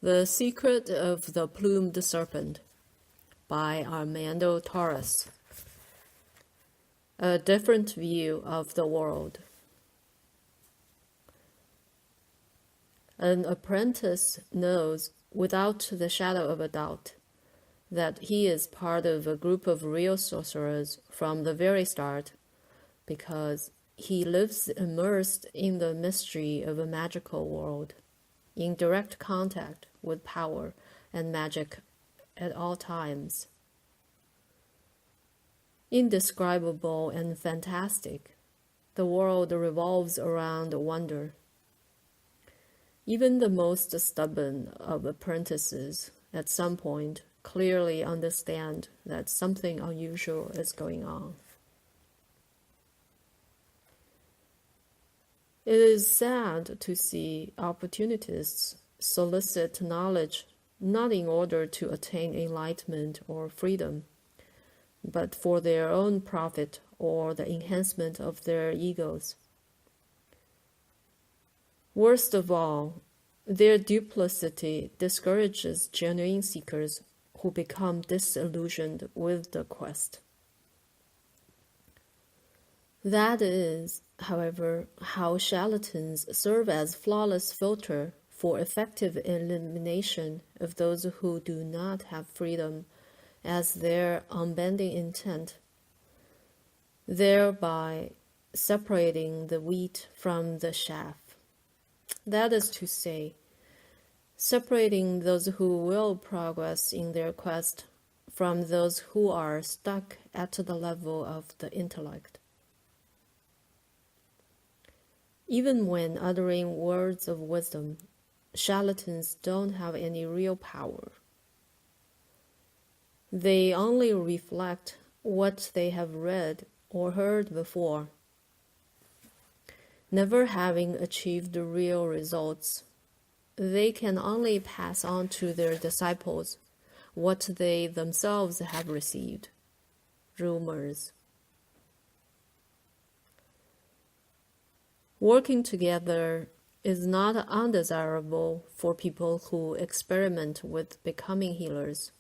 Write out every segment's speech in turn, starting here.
The Secret of the Plumed Serpent by Armando Torres. A different view of the world. An apprentice knows, without the shadow of a doubt, that he is part of a group of real sorcerers from the very start, because he lives immersed in the mystery of a magical world, in direct contact with power and magic at all times. Indescribable and fantastic, the world revolves around wonder. Even the most stubborn of apprentices at some point clearly understand that something unusual is going on. It is sad to see opportunists solicit knowledge not in order to attain enlightenment or freedom, but for their own profit or the enhancement of their egos. Worst of all, their duplicity discourages genuine seekers who become disillusioned with the quest. That is, however, how charlatans serve as flawless filter for effective elimination of those who do not have freedom as their unbending intent, thereby separating the wheat from the chaff. That is to say, separating those who will progress in their quest from those who are stuck at the level of the intellect. Even when uttering words of wisdom, charlatans don't have any real power. They only reflect what they have read or heard before. Never having achieved real results, they can only pass on to their disciples what they themselves have received, rumors. Working together is not undesirable for people who experiment with becoming healers.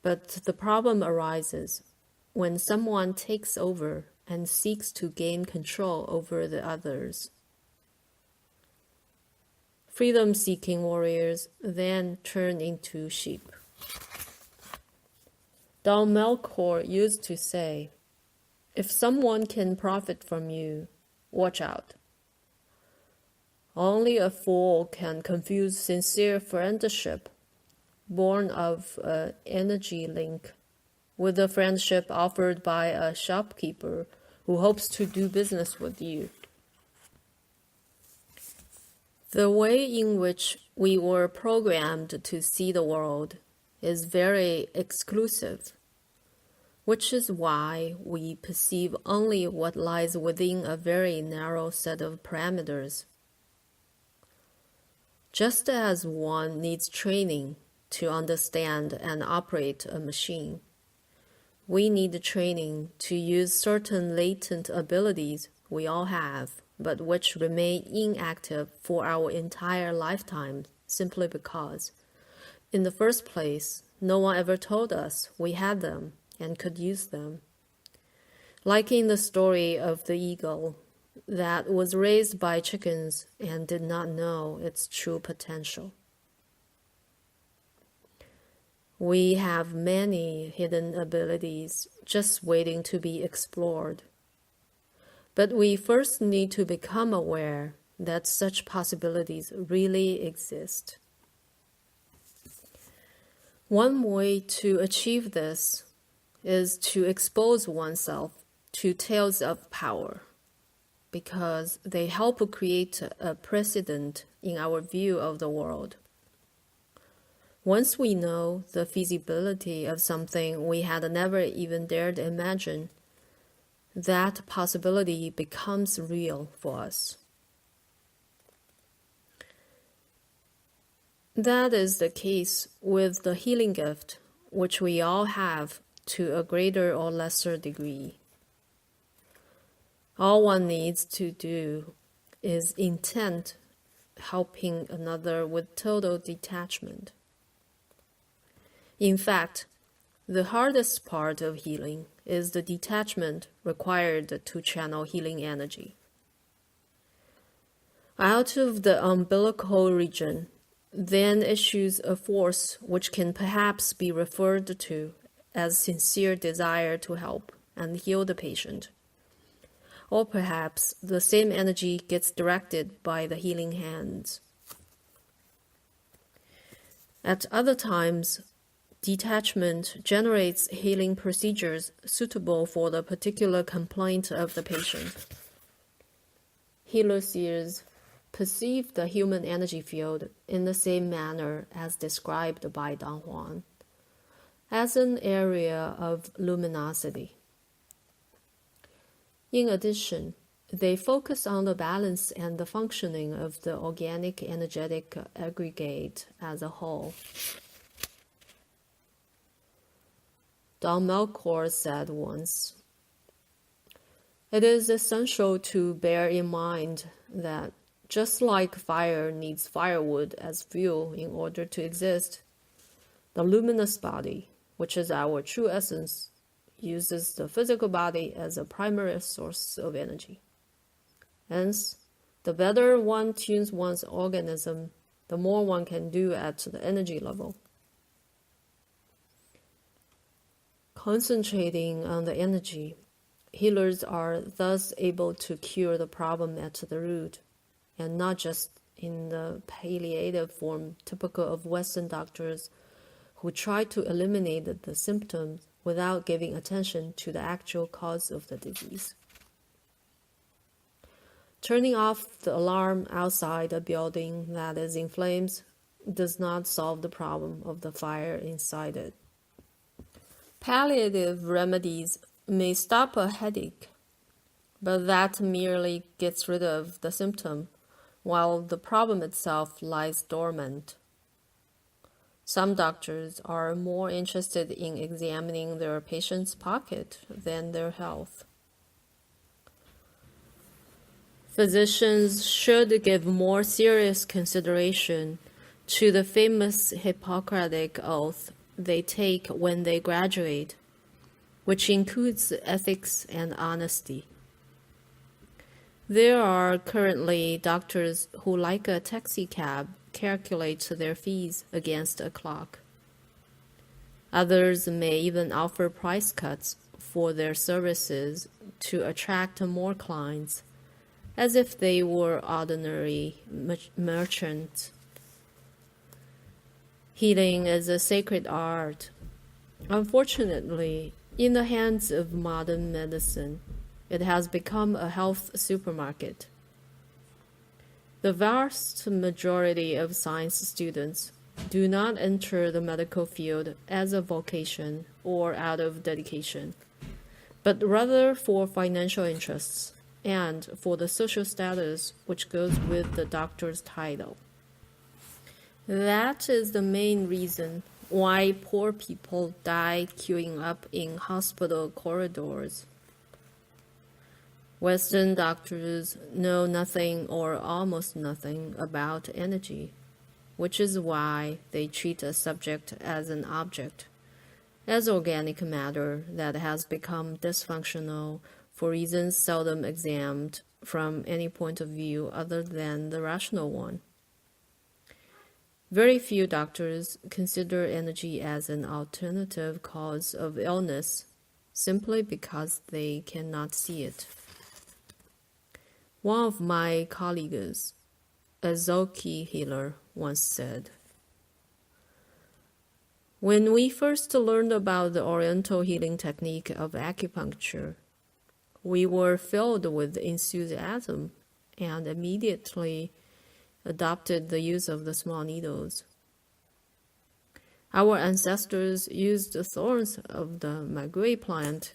But the problem arises when someone takes over and seeks to gain control over the others. Freedom-seeking warriors then turn into sheep. Don Melchior used to say, "If someone can profit from you, watch out. Only a fool can confuse sincere friendship, born of an energy link, with a friendship offered by a shopkeeper who hopes to do business with you." The way in which we were programmed to see the world is very exclusive, which is why we perceive only what lies within a very narrow set of parameters. Just as one needs training to understand and operate a machine, we need training to use certain latent abilities we all have, but which remain inactive for our entire lifetime simply because, in the first place, no one ever told us we had them and could use them. Like in the story of the eagle that was raised by chickens and did not know its true potential. We have many hidden abilities just waiting to be explored. But we first need to become aware that such possibilities really exist. One way to achieve this is to expose oneself to tales of power, because they help create a precedent in our view of the world. Once we know the feasibility of something we had never even dared imagine, that possibility becomes real for us. That is the case with the healing gift, which we all have to a greater or lesser degree. All one needs to do is intent helping another with total detachment. In fact, the hardest part of healing is the detachment required to channel healing energy. Out of the umbilical region, then issues a force which can perhaps be referred to as sincere desire to help and heal the patient. Or perhaps the same energy gets directed by the healing hands. At other times, detachment generates healing procedures suitable for the particular complaint of the patient. Healer seers perceive the human energy field in the same manner as described by Don Juan, as an area of luminosity. In addition, they focus on the balance and the functioning of the organic energetic aggregate as a whole. Don Melchior said once, "It is essential to bear in mind that just like fire needs firewood as fuel in order to exist, the luminous body, which is our true essence, uses the physical body as a primary source of energy. Hence, the better one tunes one's organism, the more one can do at the energy level. Concentrating on the energy, healers are thus able to cure the problem at the root, and not just in the palliative form typical of Western doctors who try to eliminate the symptoms without giving attention to the actual cause of the disease. Turning off the alarm outside a building that is in flames does not solve the problem of the fire inside it. Palliative remedies may stop a headache, but that merely gets rid of the symptom, while the problem itself lies dormant. Some doctors are more interested in examining their patient's pocket than their health. Physicians should give more serious consideration to the famous Hippocratic oath they take when they graduate, which includes ethics and honesty. There are currently doctors who, like a taxi cab, calculate their fees against a clock. Others may even offer price cuts for their services to attract more clients, as if they were ordinary merchants. Healing is a sacred art. Unfortunately, in the hands of modern medicine, it has become a health supermarket. The vast majority of science students do not enter the medical field as a vocation or out of dedication, but rather for financial interests and for the social status which goes with the doctor's title. That is the main reason why poor people die queuing up in hospital corridors. Western doctors know nothing or almost nothing about energy, which is why they treat a subject as an object, as organic matter that has become dysfunctional for reasons seldom examined from any point of view other than the rational one. Very few doctors consider energy as an alternative cause of illness simply because they cannot see it. One of my colleagues, a Zoki healer, once said, "When we first learned about the Oriental healing technique of acupuncture, we were filled with enthusiasm and immediately adopted the use of the small needles. Our ancestors used the thorns of the maguey plant,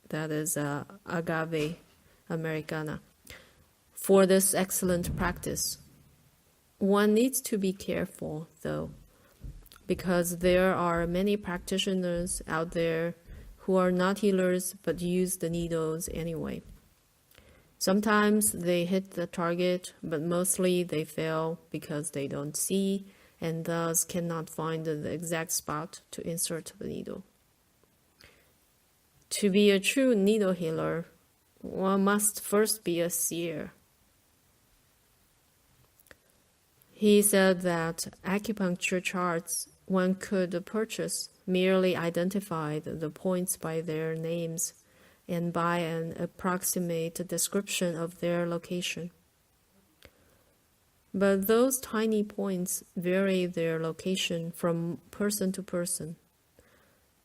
that is Agave americana, for this excellent practice. One needs to be careful, though, because there are many practitioners out there who are not healers but use the needles anyway. Sometimes they hit the target, but mostly they fail because they don't see and thus cannot find the exact spot to insert the needle. To be a true needle healer, one must first be a seer. He said that acupuncture charts one could purchase merely identified the points by their names and by an approximate description of their location. But those tiny points vary their location from person to person,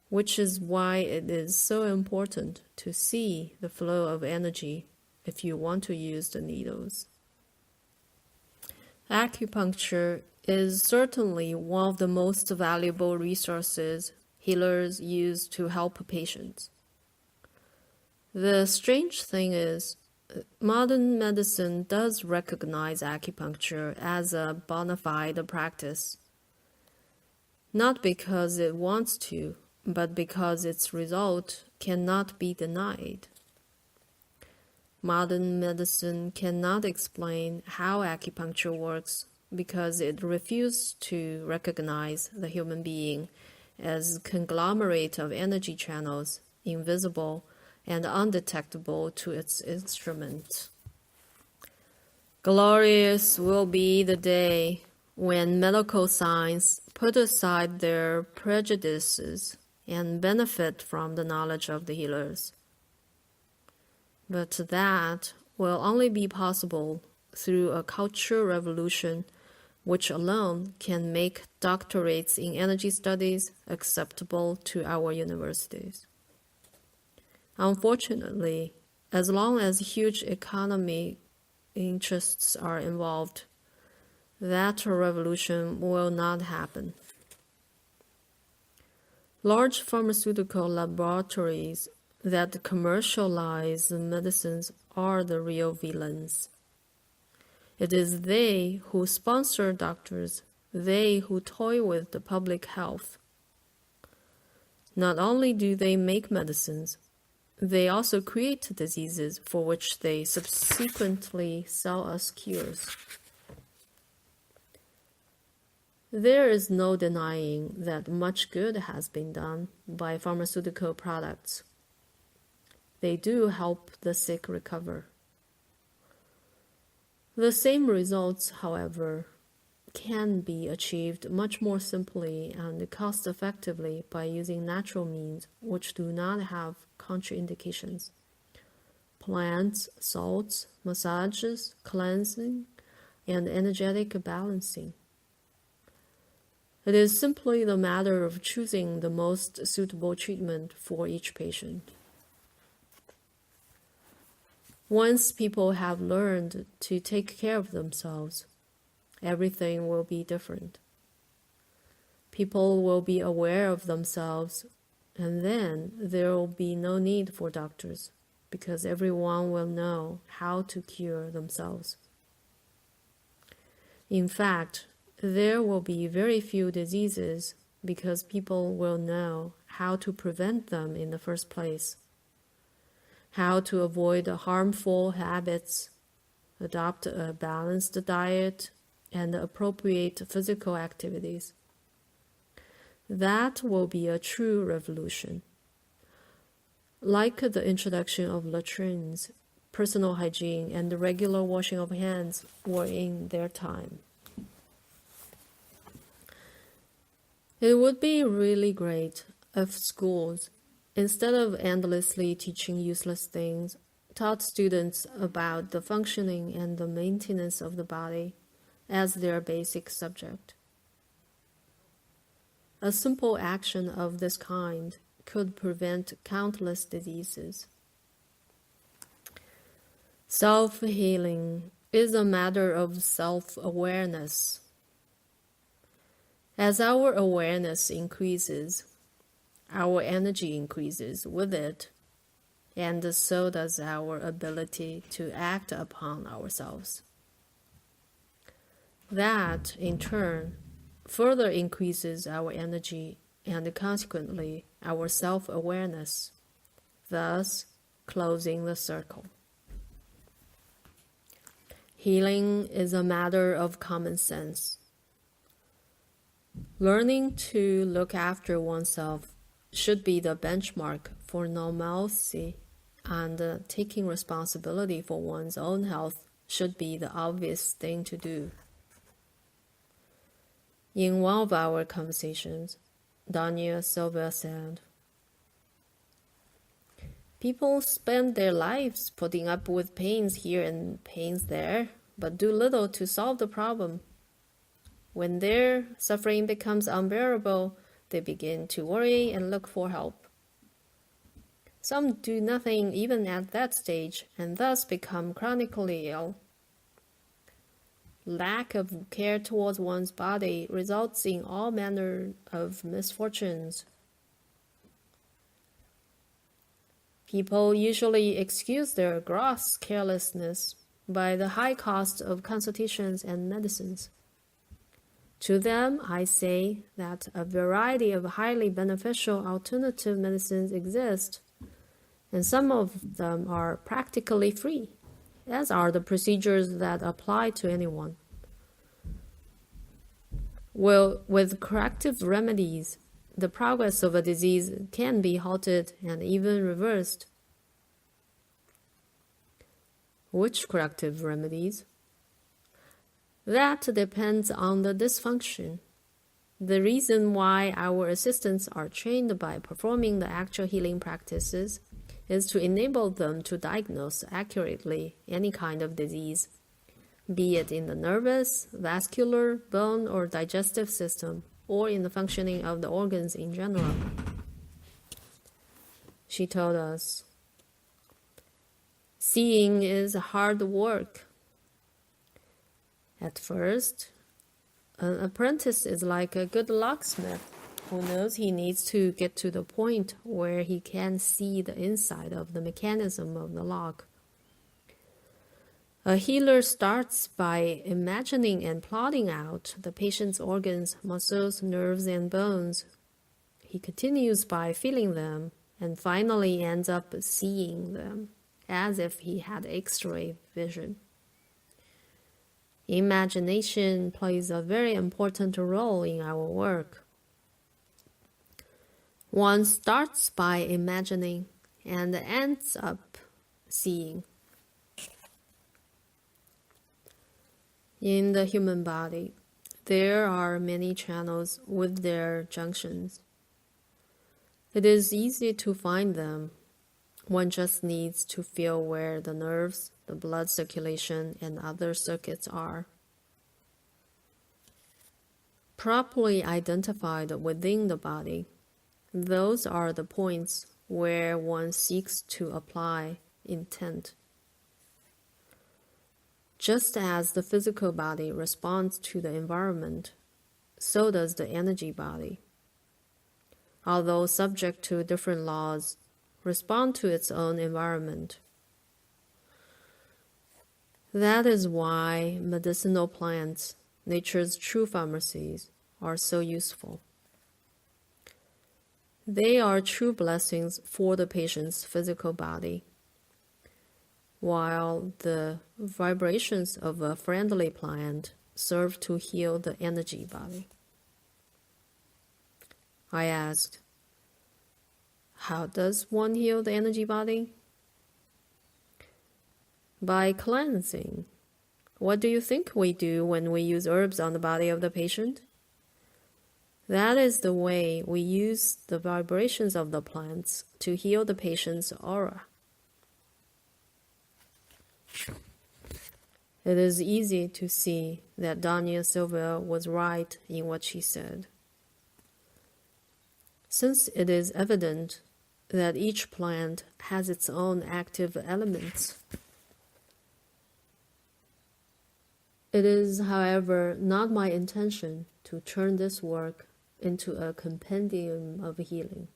which is why it is so important to see the flow of energy if you want to use the needles. Acupuncture is certainly one of the most valuable resources healers use to help patients. The strange thing is, modern medicine does recognize acupuncture as a bona fide practice, not because it wants to, but because its result cannot be denied. Modern medicine cannot explain how acupuncture works because it refuses to recognize the human being as a conglomerate of energy channels, invisible and undetectable to its instrument. Glorious will be the day when medical science put aside their prejudices and benefit from the knowledge of the healers. But that will only be possible through a cultural revolution which alone can make doctorates in energy studies acceptable to our universities. Unfortunately, as long as huge economic interests are involved, that revolution will not happen. Large pharmaceutical laboratories that commercialize medicines are the real villains. It is they who sponsor doctors, they who toy with the public health. Not only do they make medicines, they also create diseases for which they subsequently sell us cures. There is no denying that much good has been done by pharmaceutical products. They do help the sick recover. The same results, however, can be achieved much more simply and cost-effectively by using natural means which do not have contraindications. Plants, salts, massages, cleansing, and energetic balancing. It is simply the matter of choosing the most suitable treatment for each patient. Once people have learned to take care of themselves, everything will be different. People will be aware of themselves, and then there will be no need for doctors, because everyone will know how to cure themselves. In fact, there will be very few diseases because people will know how to prevent them in the first place, how to avoid harmful habits, adopt a balanced diet, and appropriate physical activities. That will be a true revolution. Like the introduction of latrines, personal hygiene, and the regular washing of hands were in their time. It would be really great if schools, instead of endlessly teaching useless things, taught students about the functioning and the maintenance of the body as their basic subject. A simple action of this kind could prevent countless diseases. Self-healing is a matter of self-awareness. As our awareness increases, our energy increases with it, and so does our ability to act upon ourselves. That, in turn, further increases our energy and consequently our self-awareness, thus closing the circle. Healing is a matter of common sense. Learning to look after oneself should be the benchmark for normalcy, and taking responsibility for one's own health should be the obvious thing to do. In one of our conversations, Daniel Silva said, "People spend their lives putting up with pains here and pains there, but do little to solve the problem. When their suffering becomes unbearable, they begin to worry and look for help. Some do nothing even at that stage and thus become chronically ill. Lack of care towards one's body results in all manner of misfortunes. People usually excuse their gross carelessness by the high cost of consultations and medicines. To them, I say that a variety of highly beneficial alternative medicines exist, and some of them are practically free, as are the procedures that apply to anyone. Well, with corrective remedies, the progress of a disease can be halted and even reversed." Which corrective remedies? That depends on the dysfunction. The reason why our assistants are trained by performing the actual healing practices is to enable them to diagnose accurately any kind of disease, be it in the nervous, vascular, bone, or digestive system, or in the functioning of the organs in general. She told us, "Seeing is hard work. At first, an apprentice is like a good locksmith who knows he needs to get to the point where he can see the inside of the mechanism of the lock. A healer starts by imagining and plotting out the patient's organs, muscles, nerves, and bones. He continues by feeling them and finally ends up seeing them, as if he had X-ray vision. Imagination plays a very important role in our work. One starts by imagining and ends up seeing. In the human body, there are many channels with their junctions. It is easy to find them. One just needs to feel where the nerves, the blood circulation, and other circuits are. Properly identified within the body, those are the points where one seeks to apply intent. Just as the physical body responds to the environment, so does the energy body. Although subject to different laws, respond to its own environment. That is why medicinal plants, nature's true pharmacies, are so useful. They are true blessings for the patient's physical body, while the vibrations of a friendly plant serve to heal the energy body. I asked, "How does one heal the energy body?" "By cleansing. What do you think we do when we use herbs on the body of the patient? That is the way we use the vibrations of the plants to heal the patient's aura." It is easy to see that Dania Silva was right in what she said. Since it is evident that each plant has its own active elements, it is, however, not my intention to turn this work into a compendium of healing.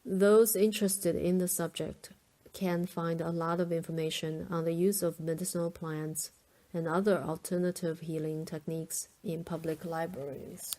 Those interested in the subject can find a lot of information on the use of medicinal plants and other alternative healing techniques in public libraries.